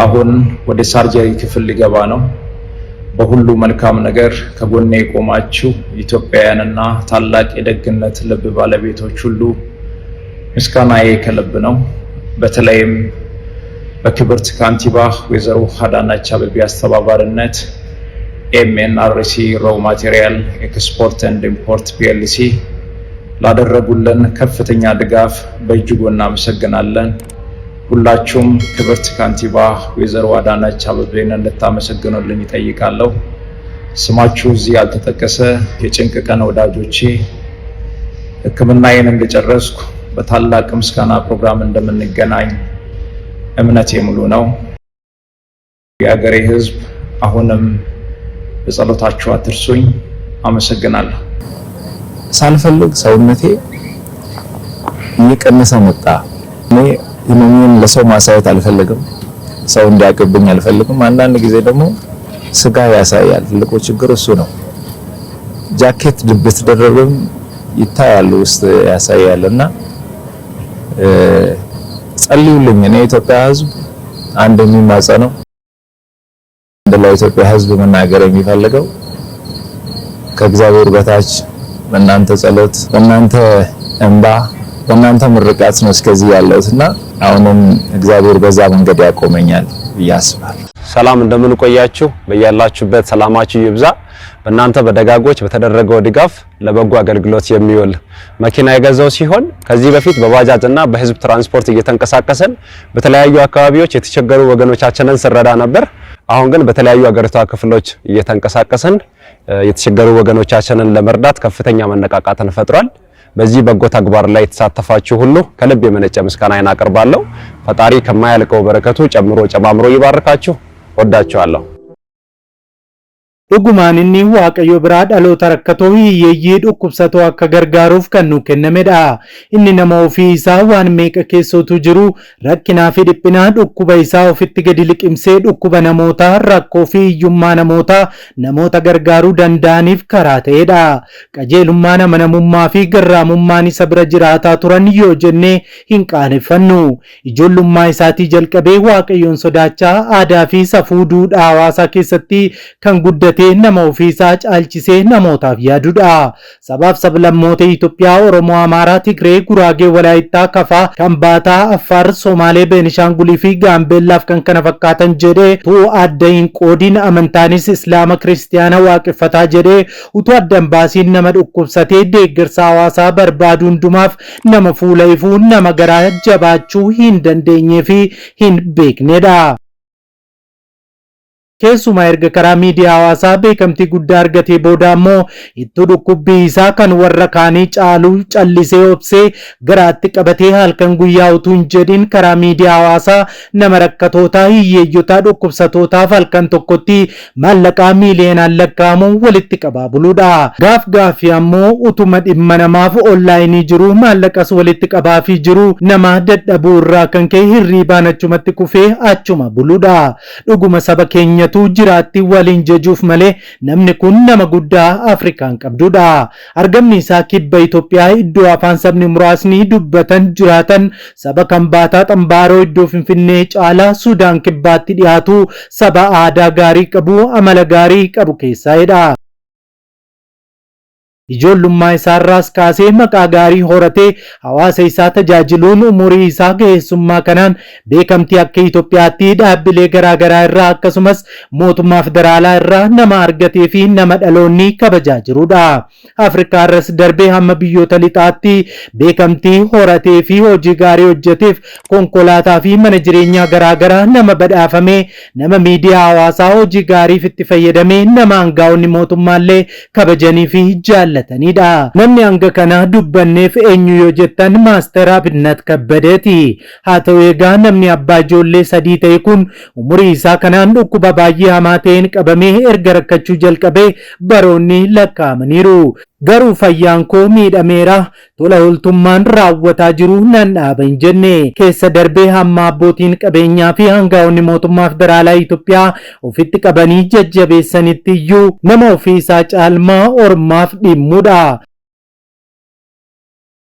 አሁን ወደ ሳርጀሪ ክፍል ሊገባ ነው። በሁሉ መልካም ነገር ከጎኔ የቆማችሁ ኢትዮጵያውያንና ታላቅ የደግነት ልብ ባለቤቶች ሁሉ ምስጋናዬ ከልብ ነው። በተለይም በክብርት ካንቲባ ወይዘሮ አዳነች አቤቤ አስተባባሪነት ኤምኤንአርሲ ሮው ማቴሪያል ኤክስፖርት ኤንድ ኢምፖርት ፒኤልሲ ላደረጉልን ከፍተኛ ድጋፍ በእጅጉ እናመሰግናለን። ሁላችሁም ክብርት ካንቲባ ወይዘሮ አዳነች አቤቤን እንድታመሰግኑልኝ እጠይቃለሁ። ስማችሁ እዚህ ያልተጠቀሰ የጭንቅ ቀን ወዳጆቼ ሕክምናዬን እንደጨረስኩ በታላቅ ምስጋና ፕሮግራም እንደምንገናኝ እምነቴ ሙሉ ነው። የአገሬ ሕዝብ አሁንም በጸሎታችሁ አትርሱኝ። አመሰግናለሁ። ሳልፈልግ ሰውነቴ እየቀነሰ መጣ። እኔ ህመሜን ለሰው ማሳየት አልፈልግም፣ ሰው እንዲያቀብኝ አልፈልግም። አንዳንድ ጊዜ ደግሞ ስጋ ያሳያል። ትልቁ ችግር እሱ ነው። ጃኬት ብትደረብም ይታያል፣ ውስጥ ያሳያልና ጸልዩልኝ። እኔ ኢትዮጵያ ህዝብ አንድ የሚማጸነው ለኢትዮጵያ ህዝብ መናገር የሚፈልገው ከእግዚአብሔር በታች በእናንተ ጸሎት፣ በእናንተ እንባ፣ በእናንተ ምርቃት ነው እስከዚህ ያለውትና አሁንም እግዚአብሔር በዛ መንገድ ያቆመኛል ብዬ አስባለሁ። ሰላም እንደምን ቆያችሁ? በያላችሁበት ሰላማችሁ ይብዛ። በእናንተ በደጋጎች በተደረገው ድጋፍ ለበጎ አገልግሎት የሚውል መኪና የገዛው ሲሆን ከዚህ በፊት በባጃጅና በህዝብ ትራንስፖርት እየተንቀሳቀሰን በተለያዩ አካባቢዎች የተቸገሩ ወገኖቻችንን ስረዳ ነበር። አሁን ግን በተለያዩ አገሪቷ ክፍሎች እየተንቀሳቀሰን የተቸገሩ ወገኖቻችንን ለመርዳት ከፍተኛ መነቃቃትን ፈጥሯል። በዚህ በጎ ተግባር ላይ የተሳተፋችሁ ሁሉ ከልብ የመነጨ ምስጋናዬን አቀርባለሁ። ፈጣሪ ከማያልቀው በረከቱ ጨማምሮ ይባርካችሁ። ወዳችኋለሁ። dhugumaan inni waaqayyo biraa dhaloota rakkatoo hiyyeeyyii dhukkubsatoo akka gargaaruuf kan nu kennamedha. Inni nama ofii isaa waan meeqa keessootu jiru rakkinaa fi dhiphinaa dhukkuba isaa ofitti gadi liqimsee dhukkuba namootaa, rakkoo fi hiyyummaa namoota gargaaruu danda'aniif karaa ta'edha. Qajeelummaan, amanamummaa fi garraamummaan isa bira jiraataa turan yoo jennee hin qaaneffannu. Ijoollummaa isaatii jalqabee waaqayyoon sodaachaa aadaa fi safuu duudhaa hawaasaa keessatti kan guddate nama ofiisaa caalchisee namootaaf yaadudha. Sabaaf sablammoota Itoophiyaa, Oromoo, Amaaraa, Tigree, Guraagee, Walaayittaa, Kafaa, Kambaataa, Affaar, Somaalee, Beenishaangulii fi Gaambeellaaf kan kana fakkaatan jedhee utuu adda hin qoodiin amantaanis Islaama, Kiristiyaana waaqeffataa jedhee utuu addan baasiin nama dhukkubsatee deeggarsa hawaasaa barbaadu hundumaaf nama fuula ifuu, nama garaa jabaachuu hin dandeenyee fi hin beeknedha. keessumaa erga karaa miidiyaa hawaasaa beekamtii guddaa argatee booda ammoo itti dhukkubbii isaa kan warra kaanii caalu callisee obsee garaatti qabatee halkan guyyaa utuu hin jedhin karaa miidiyaa hawaasaa nama rakkatootaa, hiyyeeyyotaa, dhukkubsatootaaf halkan tokkotti maallaqaa miiliyoonaan lakkaa'amu walitti qabaa buluudha. Gaaffii ammoo utuma dhimma namaaf onlaayinii jiru maallaqas walitti qabaa fi jiru nama dadhabuu irraa kan ka'e hirriibaan achumatti kufee achuma buluudha. Dhuguma saba keenya jiraatti waliin jejuuf malee namni kun nama guddaa Afrikaan qabdudha. Argamni isaa kibba Itoophiyaa iddoo afaan sabni muraasni dubbatan jiraatan saba Kambaataa, Xambaaroo iddoo Finfinnee caalaa Sudaan kibbaatti dhiyaatu saba aadaa gaarii qabu, amala gaarii qabu keessaadha. ijoollummaa isaarraas kaasee maqaa gaarii horatee hawaasa isaa tajaajiluun umurii isaa ga'eessummaa kanaan beekamtii akka Itoophiyaatti dhaabbilee garaagaraa irraa akkasumas mootummaa federaalaa irraa nama argatee fi nama dhaloonni kabajaa jirudha. Afrikaarras darbee hamma biyyoota lixaatti beekamtii horatee fi hojii gaarii hojjeteef konkolaataa fi mana jireenyaa garaagaraa nama badhaafamee nama miidiyaa hawaasaa hojii gaariif itti fayyadamee nama aangaa'onni mootummaallee kabajanii fi jaallatanidha. Namni hanga kana dubbanneef eenyu yoo jettan Maaster Abinnat Kabbadeeti. Haa ta'u egaa namni abbaa ijoollee sadii ta'e kun umurii isaa kanaan dhukkuba baay'ee hamaa ta'een qabamee erga rakkachuu jalqabee baroonni lakkaa'amaniiru. Garuu fayyaan koo miidhameera, tola ooltummaan raawwataa jiru nan dhaaba hin jenne. Keessa darbee hamma abbootiin qabeenyaa fi aangaa'onni mootummaa federaalaa Itoophiyaa ofitti qabanii jajjabeessanitti iyyuu nama ofii isaa caalmaa ormaaf dhimmudha.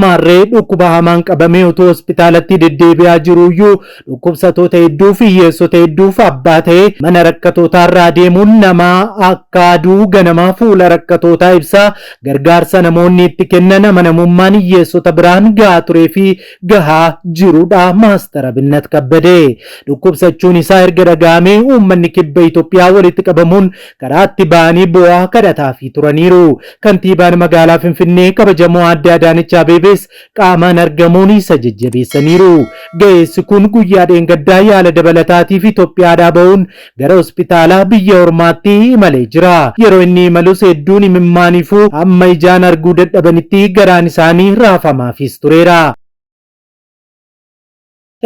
Marree dhukkuba hamaan qabamee utuu hospitaalatti deddeebi'aa jiruyyuu dhukkubsattoota hedduu fi hiyyeessota hedduuf abbaa ta'ee mana rakkattootaarraa deemuun nama akka aduu ganamaa fuula rakkattootaa ibsaa gargaarsa namoonni itti kennan amanamummaan hiyyeessota biraan gahaa turee fi gahaa jirudha. Maaster Abinnat Kabbadee dhukkubsachuun isaa erga dhaga'amee uummanni kibba Itoophiyaa walitti qabamuun karaatti ba'anii bu'aa kadhataa fi turaniiru. Kantiibaan magaalaa Finfinnee kabajamoo Aadde Adaanech Abeebee qaamaan argamuun isa jajjabeessaniiru. Ga'eessi kun guyyaa dheengaddaa yaala dabalataatiif Itoophiyaadhaa ba'uun gara hospitaalaa biyya ormaatti imalee jira. Yeroo inni imalus hedduun imimmaaniifuu amma ijaan arguu dadhabanitti garaan isaanii raafamaafis tureera.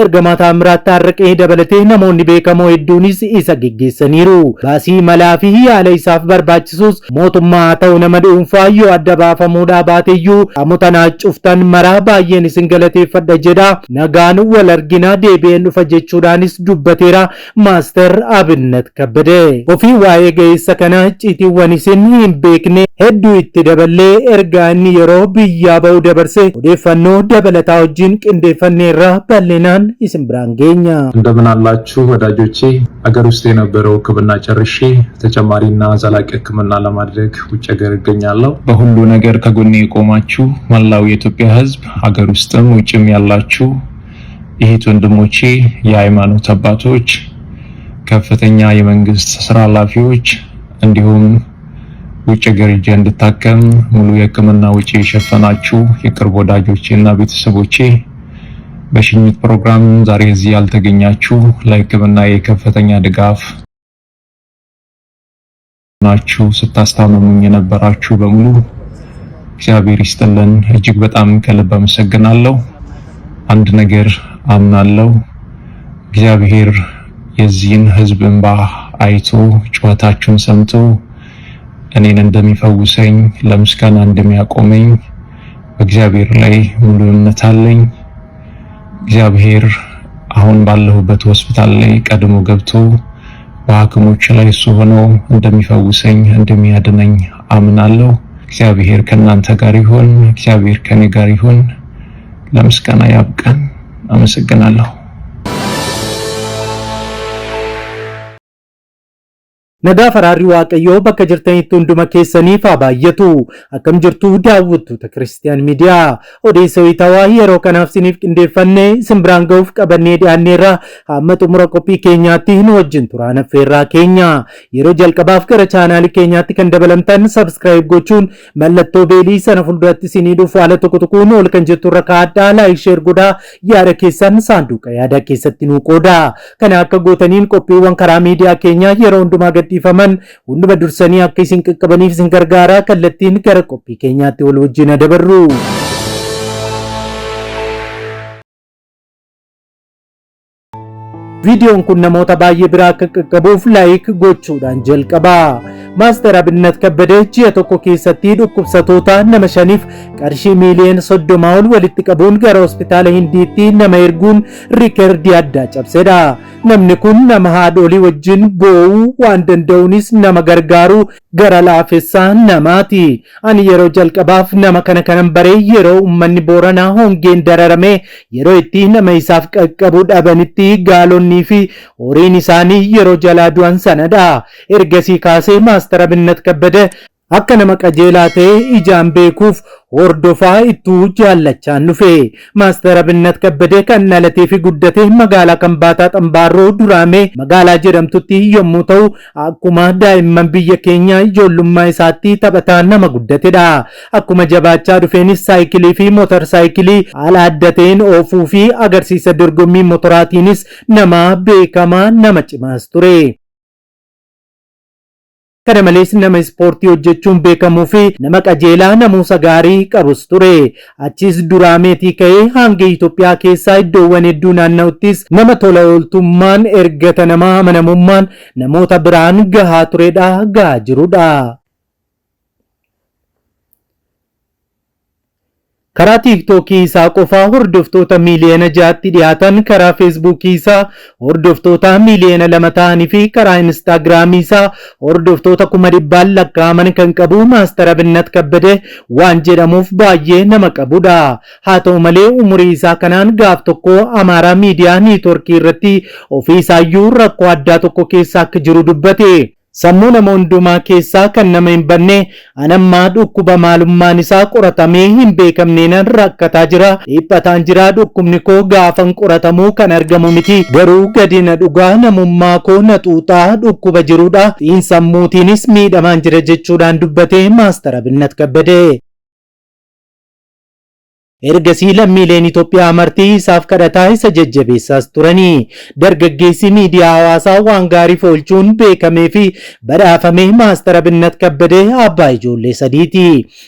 Ergamaa Taamiraat Taarraqee dabalatee namoonni beekamoo hedduunis isa geggeessaniiru. Baasii malaa fi yaala isaaf barbaachisus mootummaa ta'u nama dhuunfaa yoo adda baafamuudhaa baateyyuu qaamota naacuftan maraa baay'een isin galateeffadha jedha. Nagaan wal arginaa deebi'een dhufa jechuudhaanis dubbateera Maaster Abinnat Kabbadee. Ofii waa'ee ga'eessa kana citiiwwan isin hin beekne hedduu itti daballee ergaa inni yeroo biyyaa ba'u dabarse odeeffannoo dabalataa wajjin qindeeffanneerra bal'inaan isም ብራንገኛ እንደምን አላችሁ ወዳጆቼ አገር ውስጥ የነበረው ሕክምና ጨርሼ ተጨማሪና ዘላቂ ሕክምና ለማድረግ ውጭ ሀገር እገኛለሁ። በሁሉ ነገር ከጎኔ የቆማችሁ መላው የኢትዮጵያ ሕዝብ ሀገር ውስጥም ውጭም ያላችሁ እህት ወንድሞቼ፣ የሃይማኖት አባቶች፣ ከፍተኛ የመንግስት ስራ ኃላፊዎች እንዲሁም ውጭ ሀገር ሄጄ እንድታከም ሙሉ የሕክምና ወጪ የሸፈናችሁ የቅርብ ወዳጆቼና ቤተሰቦቼ በሽኝት ፕሮግራም ዛሬ እዚህ ያልተገኛችሁ ለሕክምና የከፍተኛ ድጋፍ ናችሁ ስታስታምሙኝ የነበራችሁ በሙሉ እግዚአብሔር ይስጥልን። እጅግ በጣም ከልብ አመሰግናለሁ። አንድ ነገር አምናለሁ፣ እግዚአብሔር የዚህን ህዝብ እንባ አይቶ ጩኸታችሁን ሰምቶ እኔን እንደሚፈውሰኝ ለምስጋና እንደሚያቆመኝ በእግዚአብሔር ላይ ሙሉ እምነት አለኝ። እግዚአብሔር አሁን ባለሁበት ሆስፒታል ላይ ቀድሞ ገብቶ በሐኪሞች ላይ እሱ ሆኖ እንደሚፈውሰኝ እንደሚያድነኝ አምናለሁ። እግዚአብሔር ከእናንተ ጋር ይሁን። እግዚአብሔር ከኔ ጋር ይሁን። ለምስጋና ያብቃን። አመሰግናለሁ። Nagaa faraarri waaqayyoo bakka jirtanitti hunduma keessaniif haa baay'atu. Akkam jirtu daawwattoota Kiristiyaan Miidiyaa. Odeessa wayitaawaa yeroo kanaaf isiniif qindeeffannee isin biraan ga'uuf qabannee dhiyaanneerra. Hamma xumura qophii keenyaatti nu wajjin turaan affeerraa keenya. Yeroo jalqabaaf gara chaanaalii keenyaatti kan dabalamtan subscribe gochuun mallattoo beelii sana fuulduratti isinii dhufu haala tokko tokkoon ol kan jettu irra kaa'adhaa, like share godhaa, yaada keessan saanduqa yaada keessatti nu qoodaa. Kana akka gootaniin qophiiwwan karaa miidiyaa keenyaa yeroo hundumaa faman hunduma dursanii akka isin qaqqabaniif isin gargaara. Kallattiin gara qophii keenyaatti wal wajjin dabarru. Viidiyoon kun namoota baay'ee biraa akka qaqqabuuf like gochuudhaan jalqaba. Maaster Abinnat Kabbadee ji'a tokko keessatti dhukkubsattoota nama 5f qarshii miiliyoona 30 ol walitti qabuun gara hospitaala Hindiitti nama erguun riikardii addaa cabsedha. Namni kun nama haadholii wajjin boo'uu waan danda'uunis nama gargaaru gara laafessaa namaati. Ani yeroo jalqabaaf nama kana kanan baree yeroo uummanni Booranaa hongeen dararame yeroo itti nama isaaf qaqqabu dhabanitti gaalonni fi horiin isaanii yeroo jalaa du'an sanadha. Ergasii kaasee Maaster Abinnat Kabbadee akka nama qajeelaa ta'e ijaan beekuuf hordofaa ittuu jaallachaan dhufe. Maaster Abinnat Kabbadee kan dhalatee fi guddate magaalaa Kambaataa Xambaarroo Duraamee magaalaa jedhamtutti yommuu ta'u akkuma daa'imman biyya keenya ijoollummaa isaatti taphataa nama guddatedha. Akkuma jabaachaa dhufeenis saayikilii fi mootor saayikilii haala adda ta'een oofuu fi agarsiisa dorgommii mootoraatiinis nama beekamaa nama cimaas ture. Kana malees nama ispoortii hojjechuun beekamuu fi nama qajeelaa namuusa gaarii qabus ture. Achis Duraameetii ka'ee hanga Itoophiyaa keessaa iddoowwan hedduu naanna'uttis nama tola ooltummaan ergata nama amanamummaan namoota biraan gahaa turedha, gahaa jirudha. karaa TikTokii isaa qofaa hordoftoota miiliyoona 6tti dhiyaatan, karaa Facebookii isaa hordoftoota miiliyoona 2 ta'anii fi karaa Instagramii isaa hordoftoota 100,000 lakkaa'aman kan qabu Maaster Abinnat Kabbadee waan jedhamuuf baay'ee nama qabudha. Haa ta'u malee umurii isaa kanaan gaaf tokko Amaaraa miidiyaa neetworkii irratti ofii isaayyuu rakkoo addaa tokko keessa akka jiru dubbate. Sammuu nama hundumaa keessaa kan nama hin banne anammaa dhukkuba maalummaan isaa qoratamee hin beekamneen rakkataa jira, dhiphataan jira, dhukkubni koo gaafan qoratamuu kan argamu miti, garuu gadi na dhugaa, namummaa koo na xuuxaa dhukkuba jirudha, xiinsammuutiinis miidhamaan jira jechuudhaan dubbate Maaster Abinnat Kabbadee. Ergasii lammiileen Itoophiyaa martii isaaf kadhataa isa jajjabeessaas turanii. Dargaggeessi miidiyaa hawaasaa waan gaarii oolchuun beekamee fi badhaafamee Maaster Abinnat Kabbadee abbaa ijoollee sadiiti.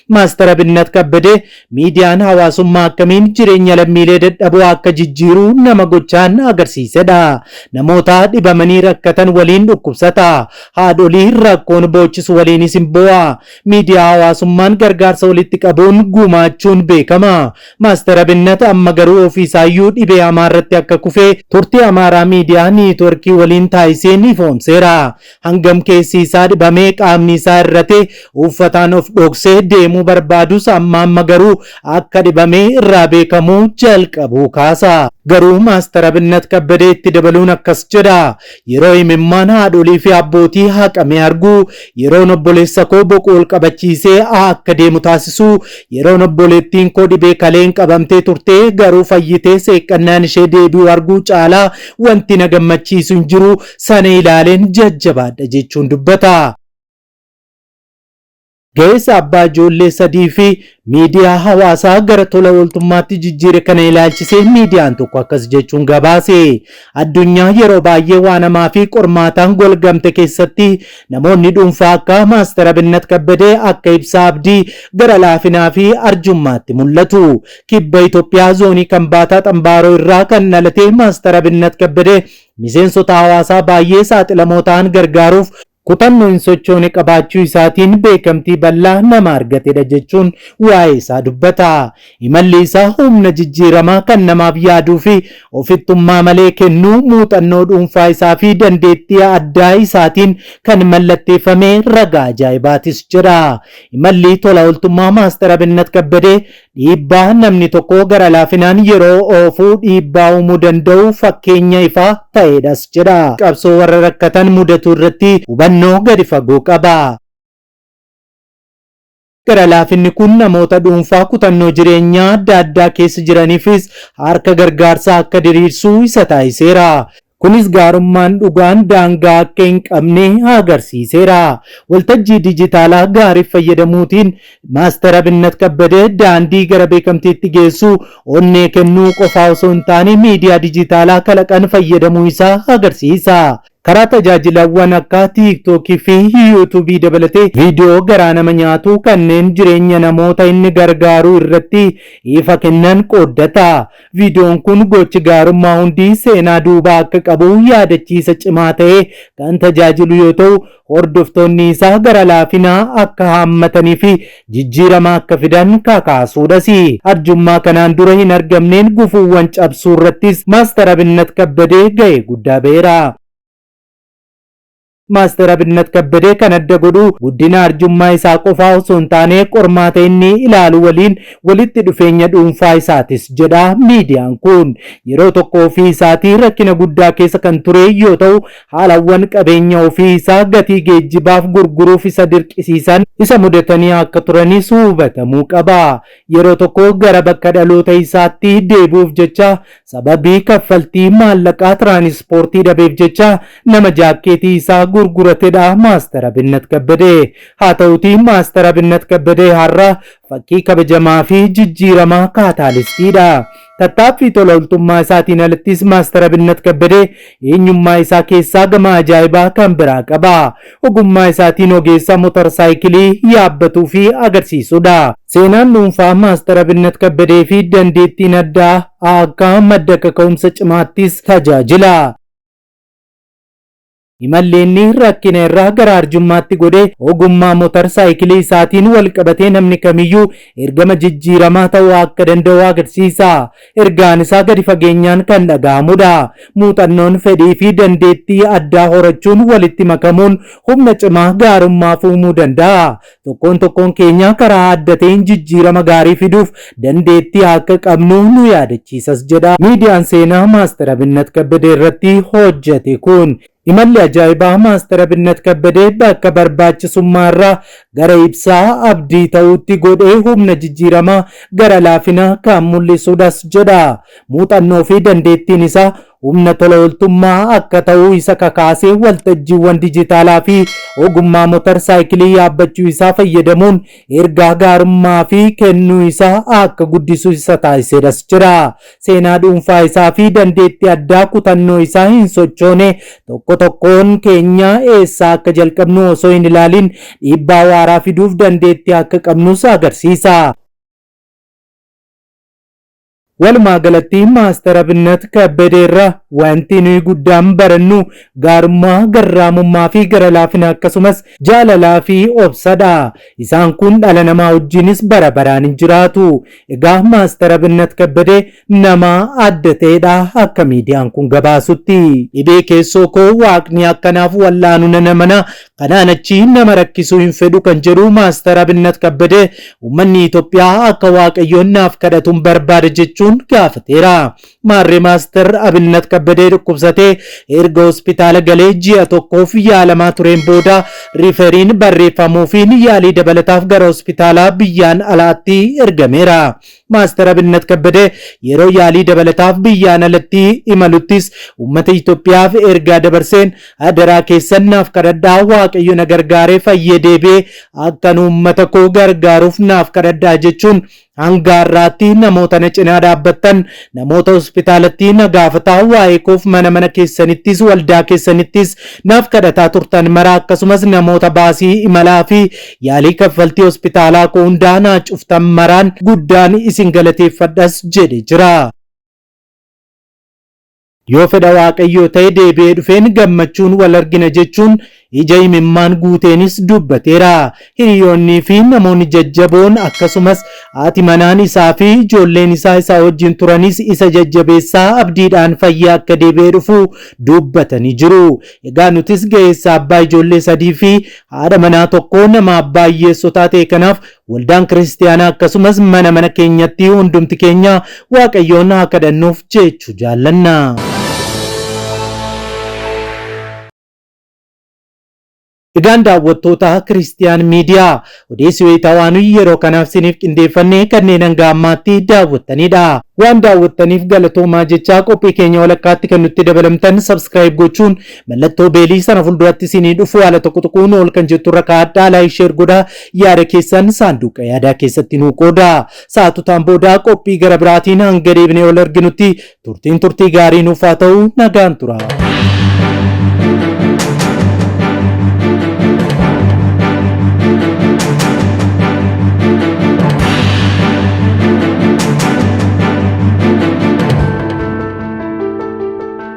Maaster Abinnat Kabbadee miidiyaan hawaasummaa akkamiin jireenya lammiilee dadhaboo akka jijjiiruu nama gochaan agarsiisedha. Namoota dhibamanii rakkatan waliin dhukkubsata. Haadholii rakkoon boochisu waliinis hin boo'a. Miidiyaa hawaasummaan gargaarsa walitti qabuun gumaachuun beekama. Maaster Abinnat amma garuu ofiisaayyuu dhibee Amaarratti akka kufee turtii Amaaraa miidiyaa neetworkii waliin taasisee ni ifoomseera. Hangam keessi isaa dhibamee qaamni isaa irratee uffataan of dhoksee deemuu barbaadus amma garuu akka dhibamee irraa beekamuu jalqabuu kaasa. Garuu Maaster Abinnat Kabbadee itti dabaluun akkas jedha. Yeroo imimmaan haadholii fi abbootii haqamee argu, yeroo obboleessa koo boqoo qabachiisee akka deemu taasisu, yeroo obboleettiin koo dhibee kaleen qabamtee turte garuu fayyitee seeqqannaan ishee deebi'u arguu caalaa wanti na gammachiisu hin jiru, sana ilaaleen jajjabaadha jechuun dubbata. Geessa abbaa ijoollee sadii fi miidiyaa hawaasaa gara tola ooltummaatti jijjiire kana ilaalchisee miidiyaan tokko akkas jechuun gabaase. Addunyaa yeroo baay'ee waan hamaa fi qormaataan golgamte keessatti namoonni dhuunfaa akka Maaster Abinnat Kabbadee akka ibsaa abdii gara laafinaa fi arjummaatti mul'atu. Kibba Itoophiyaa zoonii Kambaataa Xambaaroo irraa kan dhalate Maaster Abinnat Kabbadee miseensota hawaasaa baay'ee saaxilamoo ta'an gargaaruuf kutannoo hin sochoone qabaachuu isaatiin beekamtii bal'aa nama argatedha jechuun waa'ee isaa dubbata. Imalli isaa humna jijjiiramaa kan namaaf yaaduu fi ofittummaa malee kennuu muuxannoo dhuunfaa isaa fi dandeettii addaa isaatiin kan mallatteeffame ragaa ajaa'ibaatis jira. Imalli tola ooltummaa Maaster Abinnat Kabbadee dhiibbaa namni tokko gara laafinaan yeroo oofuu dhiibbaa uumuu danda'u fakkeenya ifaa ta'edhas jedha. Qabsoo warra rakkatan mudatu irratti hubannoo gadi fagoo qaba. Gara laafinni kun namoota dhuunfaa kutannoo jireenyaa adda addaa keessa jiraniifis harka gargaarsaa akka diriirsuu isa taasiseera. Kunis gaarummaan dhugaan daangaa akka hin qabne agarsiiseera. Waltajjii dijitaalaa gaarii fayyadamuutiin Maaster Abinnat Kabbadee daandii gara beekamtiitti geessu onnee kennuu qofaa osoo hin taane miidiyaa dijitaalaa kalaqan fayyadamuu isaa agarsiisa. Karaa tajaajilawwan akka TikTokii fi YouTube dabalatee viidiyoo garaa nama nyaatu kanneen jireenya namoota inni gargaaruu irratti ifa kennan qooddata. Viidiyoon kun gochi gaarummaa hundi seenaa duubaa akka qabu yaadachiisa cimaa ta'e kan tajaajilu yoo ta'u, hordoftoonni isaa gara laafinaa akka haammatanii fi jijjiirama akka fidan kakaasuudhas. Arjummaa kanaan dura hin argamneen gufuuwwan cabsuu irrattis Maaster Abinnat Kabbadee ga'ee guddaa ba'eera. Maaster Abinnat Kabbadee kan adda godhu guddina arjummaa isaa qofaa osoo hin taane qormaata inni ilaalu waliin walitti dhufeenya dhuunfaa isaatis jedha miidiyaan kun. Yeroo tokko ofii isaatii rakkina guddaa keessa kan ture yoo ta'u, haalawwan qabeenya ofii isaa gatii geejjibaaf gurguruuf isa dirqisiisan isa mudatanii akka turanis hubatamuu qaba. Yeroo tokko gara bakka dhaloota isaatti deebi'uuf jecha sababii kaffaltii maallaqaa tiraanispoortii dhabeef jecha nama jaakkeetii isaa gurguratedha Maaster Abinnat Kabbadee. Haa ta'utii Maaster Abinnat Kabbadee har'a fakkii kabajamaa fi jijjiiramaa kaataalistiidha. Tattaaffii tola ooltummaa isaatiin alattis Maaster Abinnat Kabbadee eenyummaa isaa keessaa gama ajaa'ibaa kan biraa qaba. Ogummaa isaatiin ogeessa motorsaayikilii yaabbatuu fi agarsiisudha. Seenaan dhuunfaa Maaster Abinnat Kabbadee fi dandeettiin addaa akka madda kaka'umsa cimaattis tajaajila. Imalleen rakkina irraa gara arjummaatti godhee ogummaa motorsaayikilii isaatiin wal qabatee namni kamiyyuu ergama jijjiiramaa ta'uu akka danda'u agarsiisa. Ergaan isaa gadi fageenyaan kan dhaga'amudha. Muuxannoon fedhii fi dandeettii addaa horachuun walitti makamuun humna cimaa gaarummaaf uumuu danda'a. Tokkoon keenya karaa adda ta'een jijjiirama gaarii fiduuf dandeettii akka qabnu nu yaadachiisas jedha miidiyaan seenaa Maaster Abinnat Kabbadee irratti hojjete kun. Imalli ajaa'ibaa Maaster Abinnat Kabbadee bakka barbaachisummaarraa gara ibsaa abdii ta'utti godhee humna jijjiiramaa gara laafina kan mul'isudhas jedha. Muuxannoo fi dandeettiin isaa humna tola ooltummaa akka ta'uu isa kakaasee waltajjiiwwan dijitaalaa fi ogummaa motorsaayikilii yaabbachuu isaa fayyadamuun ergaa gaarummaa fi kennuu isaa akka guddisu isa taasisedhas jira. Seenaa dhuunfaa isaa fi dandeettii addaa kutannoo isaa hin sochoone tokkoon keenya eessaa akka jalqabnu osoo hin ilaalin dhiibbaa waaraa fiduuf dandeettii akka qabnus agarsiisa. Walumaa galatti Maaster Abinnat Kabbadee irraa wanti nuyi guddaan barannu gaarummaa, garraamummaa fi gara laafina akkasumas jaalalaa fi obsadha. Isaan kun dhala namaa wajjinis bara baraan hin jiraatu. Egaa Maaster Abinnat Kabbadee nama adda ta'edha akka miidiyaan kun gabaasutti. Dhibee keessoo koo waaqni akkanaaf wallaanu nana mana kanaan achi nama rakkisuu hin fedhu kan jedhu Maaster Abinnat Kabbadee uummanni Itoophiyaa akka waaqayyoon naaf kadhatuun barbaada jechuun gaafateera. Maarree Maaster Abinnat Kabbadee dhukkubsatee erga hospitaala galee ji'a tokkoof yaalamaa tureen booda riferiin barreeffamuufiin yaalii dabalataaf gara hospitaalaa biyyaan alaatti ergameera. Maaster Abinnat Kabbadee yeroo yaalii dabalataaf biyyaan alatti imaluttis uummata Itoophiyaaf ergaa dabarseen adaraa keessan naaf kadhadhaa waaqayyo na gargaaree fayyee deebi'ee akkan uummata koo gargaaruuf naaf kadhadhaa jechuun hanga har'aatti namoota na cinaa dhaabbattan namoota hospitaalatti na gaafataa waa'ee koof mana keessanittis waldaa keessanittis naaf kadhataa turtan mara akkasumas namoota baasii imalaa fi yaalii kaffaltii hospitaalaa koo hundaa naa cuftan maraan guddaan isin galateeffadhas jedhe jira. Yoo fedha waaqayyoo ta'e deebi'ee dhufeen gammachuun wal argina jechuun ija imimmaan guuteenis dubbateera. Hiriyoonnii fi namoonni jajjaboon akkasumas haati manaan isaa fi ijoolleen isaa wajjin turanis isa jajjabeessaa abdiidhaan fayyaa akka deebi'ee dhufu dubbatanii jiru. Egaa nutis ga'eessa abbaa ijoollee 3 fi haadha manaa tokko nama abbaa hiyyeessotaa ta'e kanaaf waldaan kiristaanaa akkasumas mana keenyatti hundumti keenya waaqayyoon haa kadhannuuf jechuu jaallanna. Egaan daawwattoota Kiristiyaan Miidiyaa odeessii wayitaawwan yeroo kanaaf siniif qindeeffannee kanneen hanga ammaatti daawwattanidha. Waan daawwattaniif galatoomaa jechaa qophii keenya walakkaatti kan nutti dabalamtan subscribe gochuun mallattoo beelii sana fuulduratti sinii dhufu haala tokko tokkoon ol kan jettu irra kaa'adhaa like share godhaa yaada keessan saanduqa yaadaa keessatti nuu qoodaa. Sa'aatutaan booda qophii gara biraatiin hanga deebinee ol arginutti turtii gaarii nuuf haa ta'u nagaan tura.